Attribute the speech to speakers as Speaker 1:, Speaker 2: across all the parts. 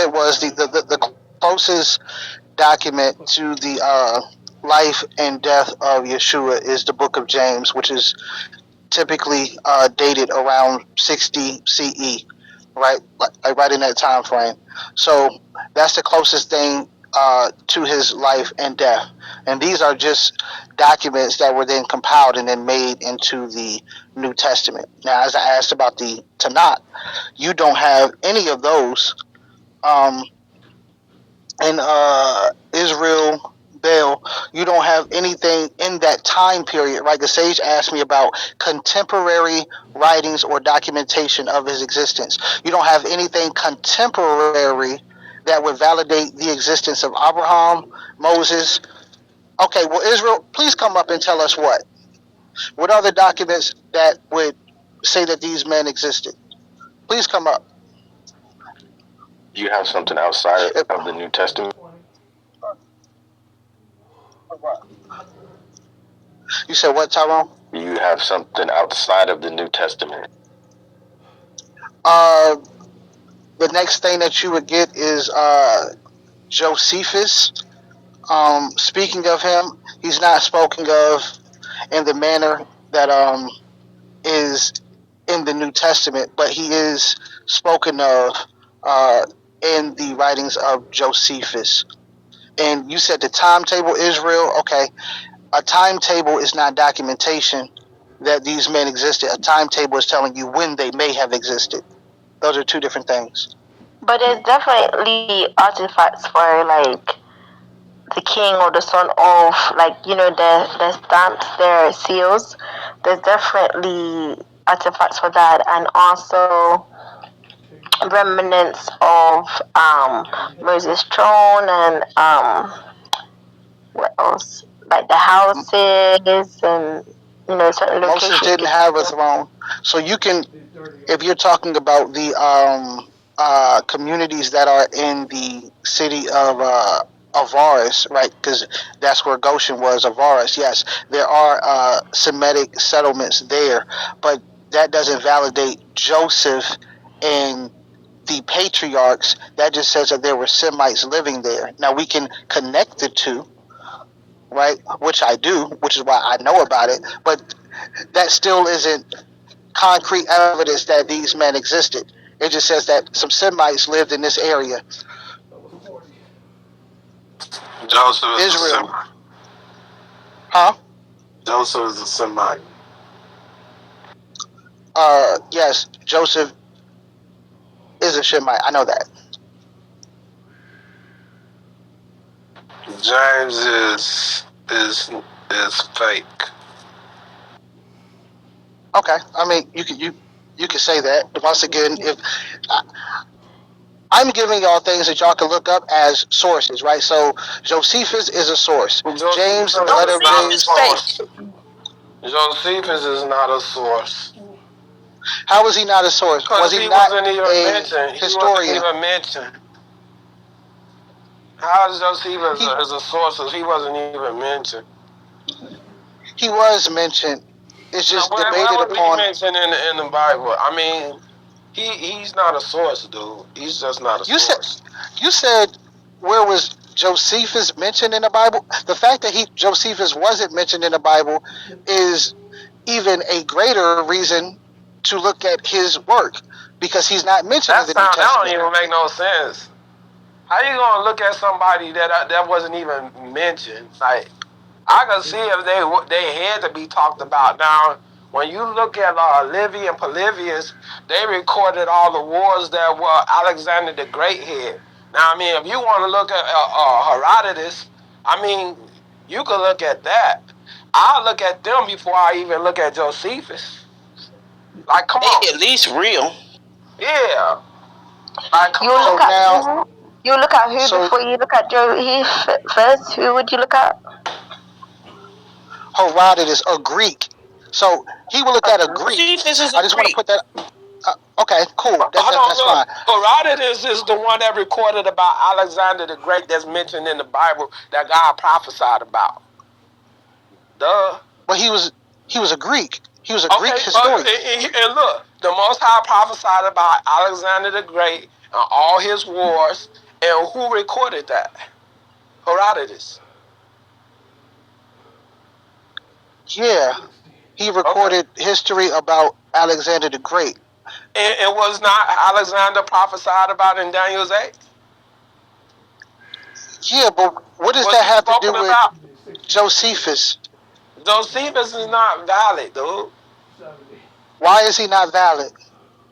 Speaker 1: it was the closest document to the life and death of Yeshua is the Book of James, which is typically dated around 60 CE, right? Like right in that time frame. So that's the closest thing to his life and death. And these are just documents that were then compiled and then made into the New Testament. Now, as I asked about the Tanakh, you don't have any of those um, in Israel, Baal. You don't have anything in that time period, right? The sage asked me about contemporary writings or documentation of his existence. You don't have anything contemporary that would validate the existence of Abraham, Moses. Okay, well, Israel, please come up and tell us what. What are the documents that would say that these men existed? Please come up.
Speaker 2: You have something outside of the New Testament?
Speaker 1: You said what, Tyrone?
Speaker 2: You have something outside of the New Testament?
Speaker 1: The next thing that you would get is Josephus. Speaking of him, he's not spoken of in the manner that is in the New Testament, but he is spoken of in the writings of Josephus. And you said the timetable, Israel. Okay, a timetable is not documentation that these men existed. A timetable is telling you when they may have existed. Those are two different things.
Speaker 3: But there's definitely artifacts for like the king or the son of, like, you know, the stamps, their seals. There's definitely artifacts for that, and also remnants of Moses' throne and what else? Like the houses and, you know, certain locations.
Speaker 1: Moses didn't have a throne, so you can, if you're talking about the communities that are in the city of Avaris, right? Because that's where Goshen was, Avaris. Yes, there are Semitic settlements there, but that doesn't validate Joseph and the patriarchs. That just says that there were Semites living there. Now we can connect the two, right? Which I do, which is why I know about it. But that still isn't concrete evidence that these men existed. It just says that some Semites lived in this area.
Speaker 4: Joseph is
Speaker 1: Israel.
Speaker 4: a Semite.
Speaker 1: Huh?
Speaker 4: Joseph is a Semite.
Speaker 1: Yes, Joseph is a Shemite. I know that.
Speaker 4: James is fake.
Speaker 1: Okay, I mean you can say that. Once again, if I'm giving y'all things that y'all can look up as sources, right? So Josephus is a source. James, the letter of James.
Speaker 4: Josephus is not a source.
Speaker 1: How was he not a source? Was he not a historian?
Speaker 4: He wasn't even mentioned. How is Josephus as a source if he wasn't even mentioned?
Speaker 1: He was mentioned. It's just debated
Speaker 4: where
Speaker 1: upon.
Speaker 4: He mentioned in the Bible. I mean, he's not a source, dude. He's just not a source.
Speaker 1: You said where was Josephus mentioned in the Bible? The fact that Josephus wasn't mentioned in the Bible is even a greater reason to look at his work, because he's not mentioned in the New Testament.
Speaker 4: That don't even make no sense. How you gonna look at somebody that wasn't even mentioned? Like, I can see if they had to be talked about. Now, when you look at Livy and Polybius, they recorded all the wars that were Alexander the Great had. Now, I mean, if you want to look at Herodotus, I mean, you can look at that. I'll look at them before I even look at Josephus. Like, come on.
Speaker 5: At least real.
Speaker 4: Yeah. Like, come
Speaker 3: you
Speaker 4: on.
Speaker 3: Look at, you look at who before you look at Josephus? Who would you look at?
Speaker 1: Herodotus, a Greek. So he will look at a Greek. I just want to put that. Okay, cool. That's fine.
Speaker 4: Herodotus is the one that recorded about Alexander the Great that's mentioned in the Bible that God prophesied about. Duh.
Speaker 1: But he was a Greek. He was a Greek historian.
Speaker 4: And look, the Most High prophesied about Alexander the Great and all his wars. And who recorded that? Herodotus.
Speaker 1: Yeah, he recorded history about Alexander the Great.
Speaker 4: And it was not Alexander prophesied about in Daniel's 8?
Speaker 1: Yeah, but what does
Speaker 4: Was
Speaker 1: that
Speaker 4: he
Speaker 1: have to do
Speaker 4: spoken
Speaker 1: with
Speaker 4: about?
Speaker 1: Josephus?
Speaker 4: Josephus is not valid, dude.
Speaker 1: Why is he not valid?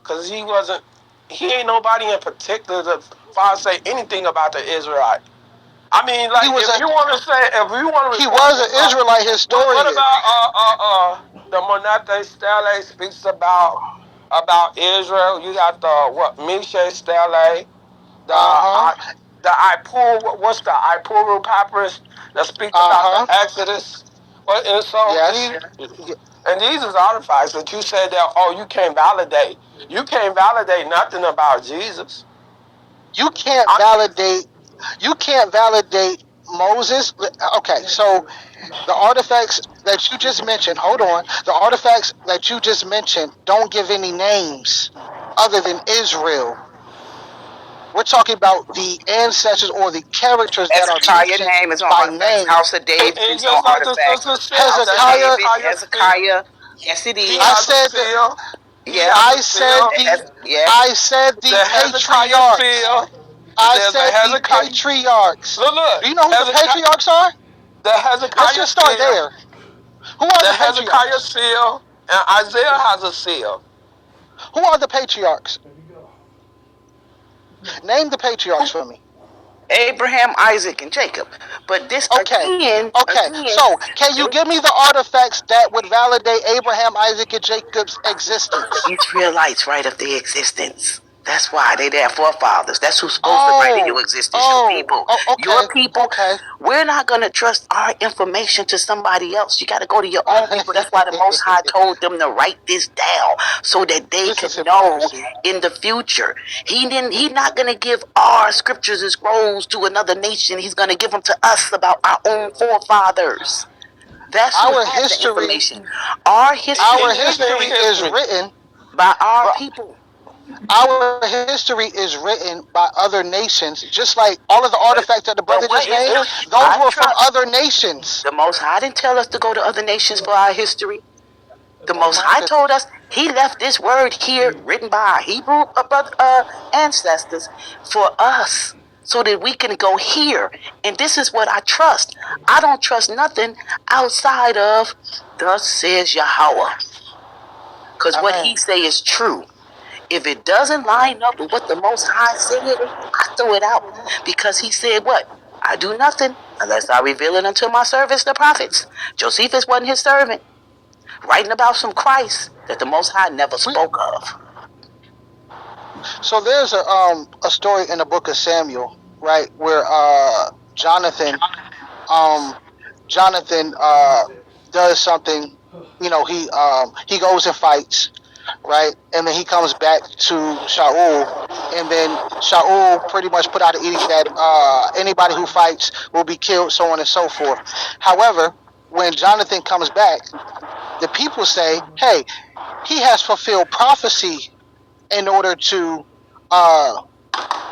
Speaker 4: Because he ain't nobody in particular to say anything about the Israelite. I mean, like, if you want to
Speaker 1: He was an Israelite historian.
Speaker 4: What about the Monete Stele speaks about Israel? You got the Mishe Stele, the Ipur. What's the Ipuru papyrus that speaks about the Exodus? Well, and so these is artifacts that you said that you can't validate. You can't validate nothing about Jesus.
Speaker 1: You can't validate Moses. Okay, so the artifacts that you just mentioned, the artifacts that you just mentioned don't give any names other than Israel. We're talking about the ancestors or the characters that are mentioned
Speaker 5: name is on
Speaker 1: by
Speaker 5: artifacts.
Speaker 1: name.
Speaker 5: House of David is on artifacts. Hezekiah. Yes, it is.
Speaker 1: I said the patriarchs. I said the patriarchs.
Speaker 4: Look.
Speaker 1: Do you know who the patriarchs are?
Speaker 4: The Hezekiah.
Speaker 1: Let's just start there. Who are the
Speaker 4: Hezekiah
Speaker 1: patriarchs?
Speaker 4: seal and Isaiah has a seal.
Speaker 1: Who are the patriarchs? Name the patriarchs for me.
Speaker 5: Abraham, Isaac, and Jacob. But this again.
Speaker 1: So can you give me the artifacts that would validate Abraham, Isaac, and Jacob's existence?
Speaker 5: The Israelites write of their existence. That's why they're their forefathers. That's who's supposed to write in your existence. Your people. Your people. We're not going to trust our information to somebody else. You got to go to your own people. That's why the Most High told them to write this down so that they can know in the future. He's not going to give our scriptures and scrolls to another nation. He's going to give them to us about our own forefathers. That's
Speaker 1: our history.
Speaker 5: Our history
Speaker 1: is written
Speaker 5: by our people.
Speaker 1: Our history is written by other nations, just like all of the artifacts that the brother just named. Those were from other nations.
Speaker 5: The Most High didn't tell us to go to other nations for our history. The Most High told us He left this word here, written by our Hebrew ancestors, for us, so that we can go here. And this is what I trust. I don't trust nothing outside of thus says Yahweh, because what He say is true. If it doesn't line up with what the Most High said, I throw it out. Because He said what? I do nothing unless I reveal it unto my servants, the prophets. Josephus wasn't His servant, writing about some Christ that the Most High never spoke of.
Speaker 1: So there's a story in the book of Samuel, right, where Jonathan does something. You know, he goes and fights. Right, and then he comes back to Shaul, and then Shaul pretty much put out an edict that anybody who fights will be killed, so on and so forth. However, when Jonathan comes back, the people say, "Hey, he has fulfilled prophecy in order to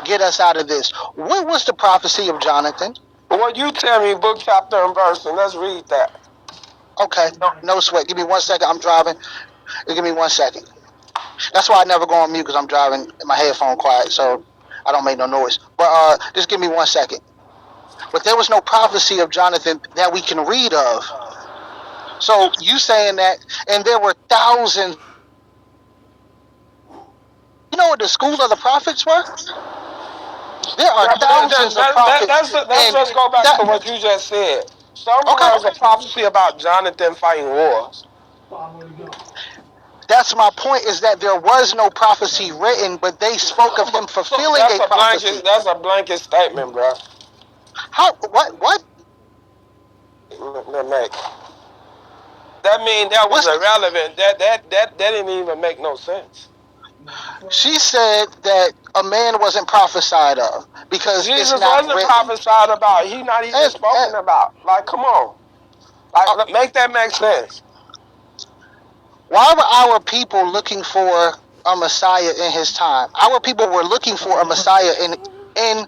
Speaker 1: get us out of this." What was the prophecy of Jonathan?
Speaker 4: Well, you tell me book, chapter, and verse, and let's read that.
Speaker 1: Okay, no sweat. Give me 1 second. I'm driving. Give me 1 second. That's why I never go on mute, because I'm driving and my headphone quiet, so I don't make no noise. But just give me 1 second. But there was no prophecy of Jonathan that we can read of. So you saying that, and there were thousands. You know what the school of the prophets were? There are thousands of prophets.
Speaker 4: Let's just go back to what you just said. Somewhere was a prophecy about Jonathan fighting wars.
Speaker 1: That's my point, is that there was no prophecy written, but they spoke of him fulfilling a prophecy.
Speaker 4: That's a blanket statement, bro.
Speaker 1: How? What?
Speaker 4: That means that was irrelevant. That didn't even make no sense.
Speaker 1: She said that a man wasn't prophesied of because
Speaker 4: Jesus
Speaker 1: it's not
Speaker 4: wasn't
Speaker 1: written.
Speaker 4: Prophesied about. He not even spoken about. Like, come on. Like, make that make sense.
Speaker 1: Why were our people looking for a Messiah in his time. Our people were looking for a Messiah in